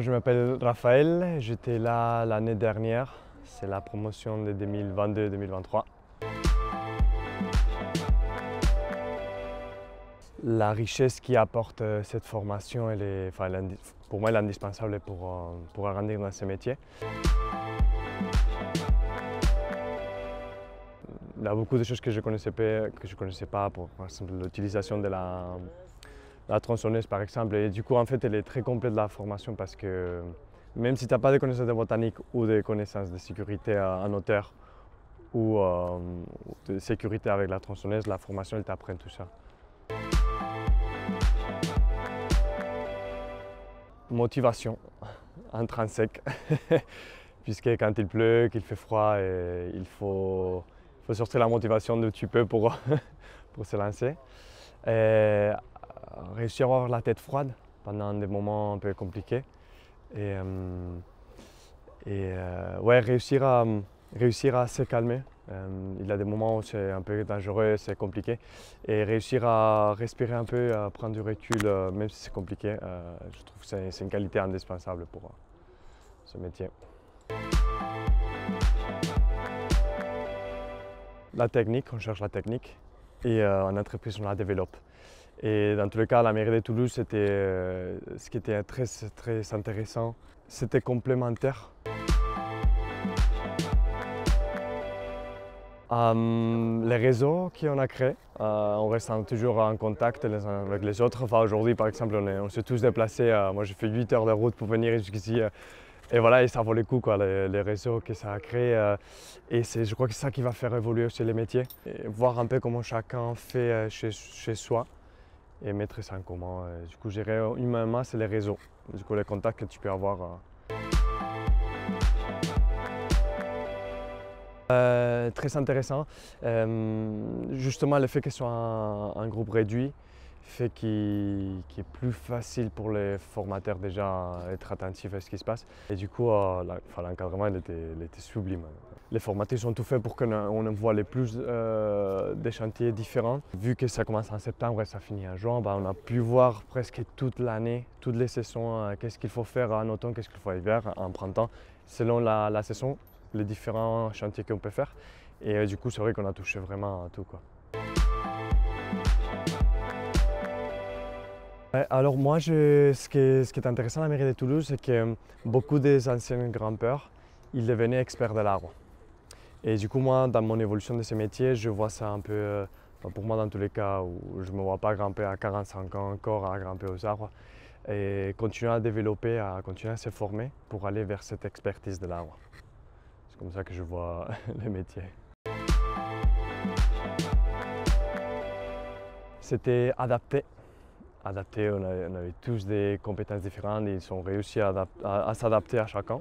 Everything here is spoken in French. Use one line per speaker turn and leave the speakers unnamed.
Moi je m'appelle Raphaël, j'étais là l'année dernière, c'est la promotion de 2022-2023. La richesse qui apporte cette formation, pour moi, elle est indispensable pour agrandir dans ce métier. Il y a beaucoup de choses que je connaissais pas, par exemple l'utilisation de la tronçonneuse par exemple. Et du coup, en fait, elle est très complète la formation parce que même si tu n'as pas de connaissances de botanique ou de connaissances de sécurité en hauteur ou de sécurité avec la tronçonneuse, la formation, elle t'apprend tout ça. Motivation intrinsèque, puisque quand il pleut, qu'il fait froid, il faut sortir la motivation d'où tu peux pour se lancer. Et réussir à avoir la tête froide pendant des moments un peu compliqués. Ouais, réussir à se calmer. Il y a des moments où c'est un peu dangereux, c'est compliqué. Et réussir à respirer un peu, à prendre du recul, même si c'est compliqué, je trouve que c'est une qualité indispensable pour ce métier. La technique, on cherche la technique et en entreprise, on la développe. Et dans tous les cas, la mairie de Toulouse, ce qui était très, très intéressant, c'était complémentaire. Les réseaux qu'on a créés, on reste toujours en contact les uns avec les autres. Enfin, aujourd'hui, par exemple, on s'est tous déplacés. Moi, j'ai fait 8 heures de route pour venir jusqu'ici. Et voilà, et ça vaut le coup, quoi, les réseaux que ça a créés. Et je crois que c'est ça qui va faire évoluer aussi les métiers. Et voir un peu comment chacun fait chez soi et mettre ça en commun. Du coup, je dirais humainement, c'est les réseaux. Du coup, les contacts que tu peux avoir. Très intéressant. Justement, le fait que ce soit un groupe réduit fait qu'il est plus facile pour les formateurs déjà être attentifs à ce qui se passe. Et du coup, l'encadrement il était sublime. Les formateurs sont tout faits pour qu'on voit les plus des chantiers différents. Vu que ça commence en septembre et ça finit en juin, on a pu voir presque toute l'année, toutes les saisons, qu'est-ce qu'il faut faire en automne, qu'est-ce qu'il faut en hiver, en printemps, selon la saison, les différents chantiers qu'on peut faire. Et du coup, c'est vrai qu'on a touché vraiment à tout, quoi. Alors moi, ce qui est intéressant à la mairie de Toulouse, c'est que beaucoup des anciens grimpeurs, ils devenaient experts de l'arbre. Et du coup, moi, dans mon évolution de ce métier, je vois ça un peu, pour moi dans tous les cas, où je ne me vois pas grimper à 45 ans encore, à grimper aux arbres, et continuer à développer, à continuer à se former pour aller vers cette expertise de l'arbre. C'est comme ça que je vois le métier. C'était adapté. On avait tous des compétences différentes et ils ont réussi à s'adapter à chacun.